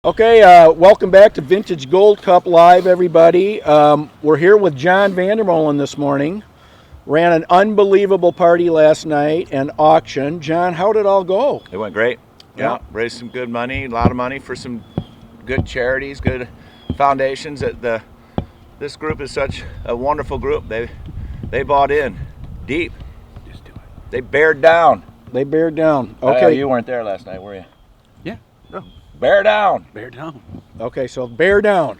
Okay, welcome back to Vintage Gold Cup Live, everybody. We're here with John Vandermolen this morning. Ran an unbelievable party last night and auction. John, how did it all go? It went great. Yeah. Raised some good money, a lot of money for some good charities, good foundations. This group is such a wonderful group. They bought in deep. Just do it. They bared down. They bared down. Okay. You weren't there last night, were you? Yeah. No. Bear down. Bear down. Okay, so bear down.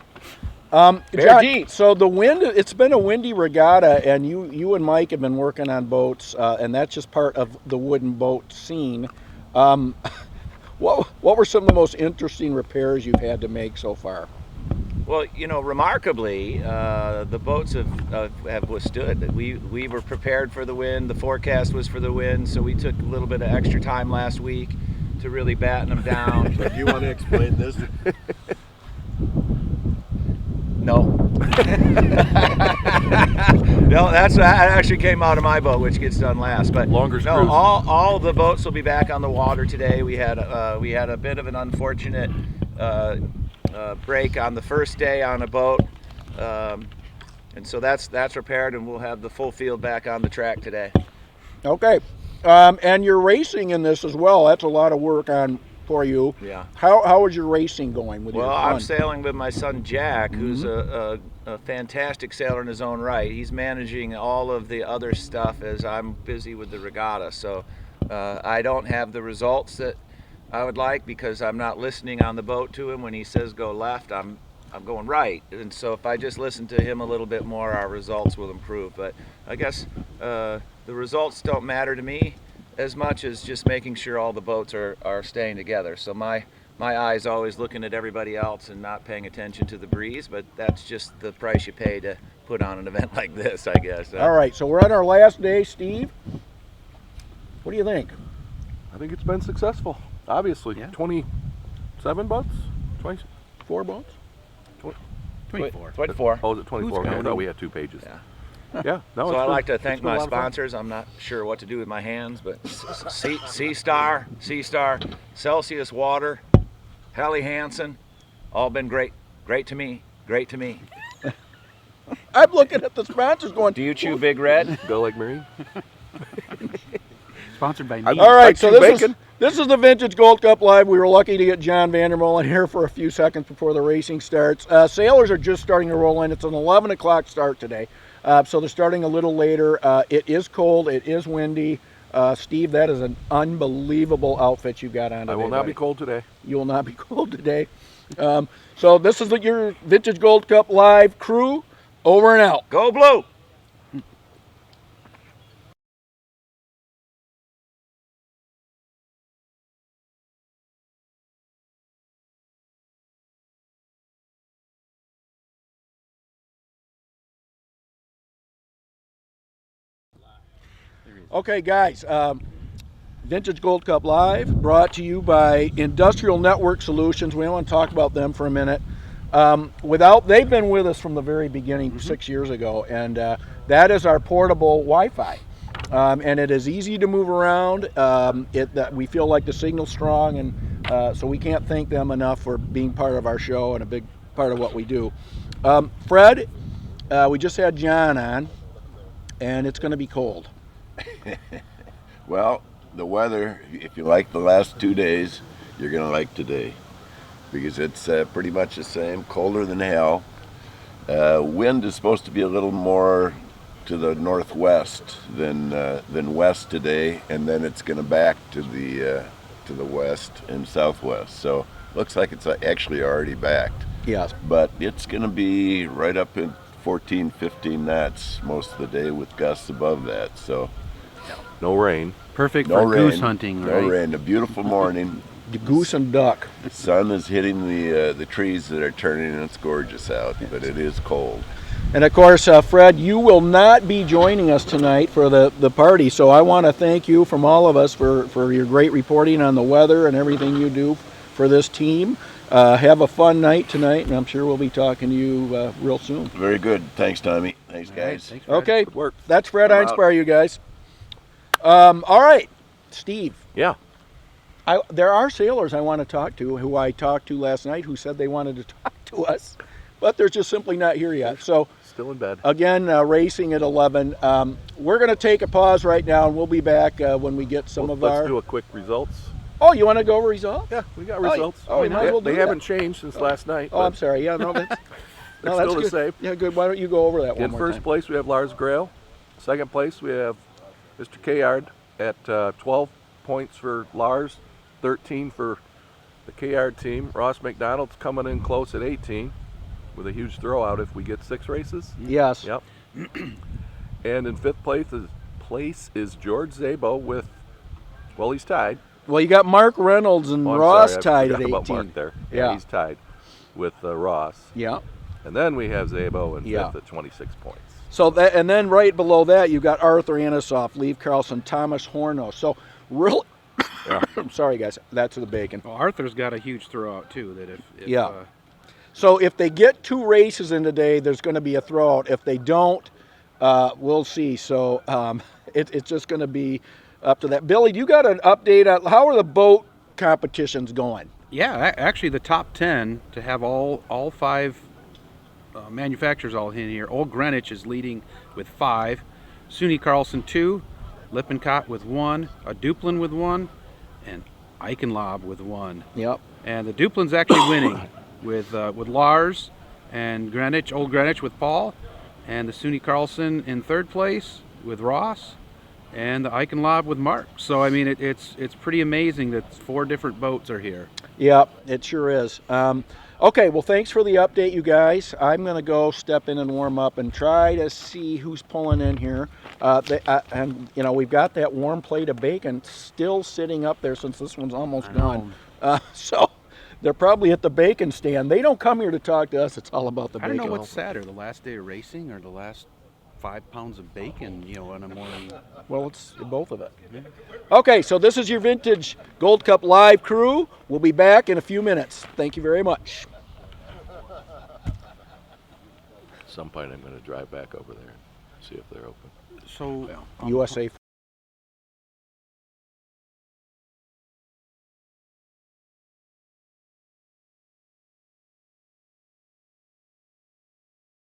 Bear John, deep. so the wind, it's been a windy regatta, and you and Mike have been working on boats, and that's just part of the wooden boat scene. What were some of the most interesting repairs you've had to make so far? Well, remarkably, the boats have withstood. We were prepared for the wind. The forecast was for the wind, so we took a little bit of extra time last week to really batten them down. So do you want to explain this? No. No, that actually came out of my boat, which gets done last. But Longer no, screws. all the boats will be back on the water today. We had a bit of an unfortunate break on the first day on a boat, and so that's repaired, and we'll have the full field back on the track today. Okay, and you're racing in this as well. That's a lot of work for you. Yeah. How is your racing going with your Well, son? I'm sailing with my son Jack, who's a fantastic sailor in his own right. He's managing all of the other stuff as I'm busy with the regatta. So I don't have the results that I would like because I'm not listening on the boat to him. When he says go left, I'm going right. And so if I just listen to him a little bit more, our results will improve. But I guess the results don't matter to me as much as just making sure all the boats are staying together. So my eye's always looking at everybody else and not paying attention to the breeze, but that's just the price you pay to put on an event like this, I guess. All right, so we're on our last day, Steve. What do you think? I think it's been successful. Obviously, Yeah. 27 boats? 20? 4 boats? 24. 24. Oh, is it 24? Who's I counting? thought we had 2 pages. Yeah. Yeah. No, So it's I'd been- like to it's thank been a my lot of fun. sponsors. I'm not sure what to do with my hands, but Seastar, Celsius Water, Helly Hansen, all been great to me. I'm looking at the sponsors going, Do you chew Big Red? Go like Marine. Sponsored by I- me. all right, Like so chew this bacon. is the Vintage Gold Cup Live. We were lucky to get John Vandermolen here for a few seconds before the racing starts. Sailors are just starting to roll in. It's an 11 o'clock start today, so they're starting a little later. It is cold. It is windy. Steve, that is an unbelievable outfit you got on today. I will not buddy. be cold today. You will not be cold today. So this is your Vintage Gold Cup Live crew. Over and out. Go Blue! Okay, guys. Vintage Gold Cup Live, brought to you by Industrial Network Solutions. We want to talk about them for a minute. They've been with us from the very beginning 6 years ago, and that is our portable Wi-Fi. And it is easy to move around. We feel like the signal's strong, and so we can't thank them enough for being part of our show and a big part of what we do. Fred, we just had John on, and it's going to be cold. Well, the weather, if you like the last 2 days, you're going to like today because it's pretty much the same, colder than hell. Wind is supposed to be a little more to the northwest than west today, and then it's going to back to the west and southwest. So looks like it's actually already backed. Yes. But it's going to be right up in 14, 15 knots most of the day with gusts above that. So No rain. Perfect no for rain. goose hunting, No right? rain. A beautiful morning. The goose and duck. The sun is hitting the trees that are turning, and it's gorgeous out, but it is cold. And of course, Fred, you will not be joining us tonight for the party, so I want to thank you from all of us for your great reporting on the weather and everything you do for this team. Have a fun night tonight, and I'm sure we'll be talking to you real soon. Very good. Thanks, Tommy. Thanks, guys. Thanks, Fred. Okay, Good work. that's Fred I'm out. Einspire, you guys. All right, Steve, Yeah. There are sailors I want to talk to who I talked to last night who said they wanted to talk to us, but they're just simply not here yet. So Still in bed. again, racing at 11. We're going to take a pause right now, and we'll be back when we get some of Let's our. do a quick results. Oh, you want to go over results? Yeah, we got Oh, results. we might as well do They that. haven't changed since last night. Oh, I'm but sorry. Yeah, no, that's They're no, that's still the good. same. Yeah, good. Why don't you go over that one In more first time? place, we have Lars Grail. Second place, we have Mr. Kayard at 12 points for Lars, 13 for the Kayard team. Ross McDonald's coming in close at 18 with a huge throwout if we get 6 races. Yes. Yep. And in fifth place is George Zabo with, well, he's tied. Well, you got Mark Reynolds and Oh, I'm Ross sorry, I tied forgot at about 18. Mark there. Yeah. He's tied with Ross. Yeah. And then we have Zabo in Yeah. fifth at 26 points. So that, and then right below that, you got Arthur Anisoff, Leave Carlson, Thomas Horno. So really, I'm sorry guys, that's the bacon. Well, Arthur's got a huge throwout too. That if Yeah. So if they get 2 races in today, there's going to be a throwout. If they don't, we'll see. So it's just going to be up to that. Billy, do you got an update on how are the boat competitions going? yeah, actually the top 10 to have all 5 manufacturers all in here. Old Greenwich is leading with 5, SUNY Carlson 2, Lippincott with 1, a Duplin with 1, and Eichenlob with 1. Yep. And the Duplin's actually winning with Lars and Greenwich, Old Greenwich with Paul, and the SUNY Carlson in 3rd place with Ross, and the Eichenlob with Mark. So I mean, it's pretty amazing that 4 different boats are here. Yep, it sure is. Okay, well, thanks for the update, you guys. I'm going to go step in and warm up and try to see who's pulling in here. And, you know, we've got that warm plate of bacon still sitting up there since this one's almost gone. So they're probably at the bacon stand. They don't come here to talk to us. It's all about the I bacon. don't know what's sadder, the last day of racing or the last 5 pounds of bacon, you know, in a morning. Well, it's both of it. Okay, so this is your Vintage Gold Cup Live crew. We'll be back in a few minutes. Thank you very much. At some point, I'm going to drive back over there and see if they're open. So USA